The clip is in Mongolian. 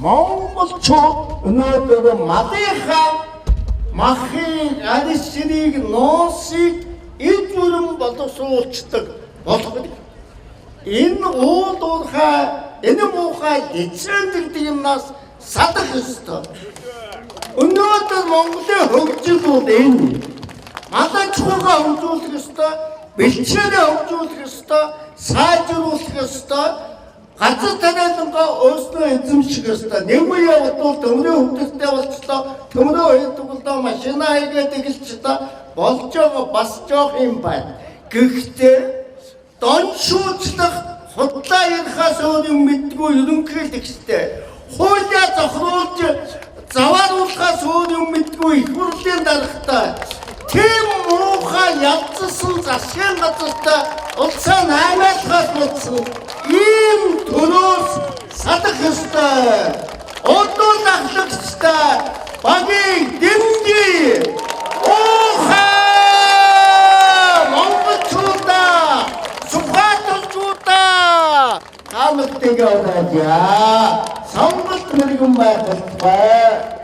монголчууд өнөөдөр малынхаа махын алисрийг ноосыг эд бүрэн боловсруулцдаг болох гэдэг. Энэ уул уурхай энэ муухай эцэндэгдэг юмнаас салах ёстой. Өнөөдөр Монголын хөгжлүүд энэ малчхуугаа хөгжүүлэх ёстой, бэлчээрээ хөгжүүлэх ёстой, сайжруулах ёстой. Газар тариалангаа өөрснөө эзэмших ёстой. Нэггүй явбал төмрөө хөвдөлтөй болчлоо. Төмрөө хийдгүүлдэ машина хийгээд эхэлчихлээ. Болж байгаа бас жоох юм байна. Гэхдээ доншуучлах худлаа ярихаас өөр юм мэдгүй ерөнхийлөгчтэй. Хуулиа зохируулж завааруулахаас өөр юм мэдгүй их хурлын даргатай. Тийм муухай явцсан засгийн газартаа улсаа наймаалахаас болсон ийм төлөөс салах ёстой. Одон ахлагчтай багийг дэмжиж монголчуудаа сухатчуудаа хамтдаа яваад сонголт мэрэгэн байх болтугай.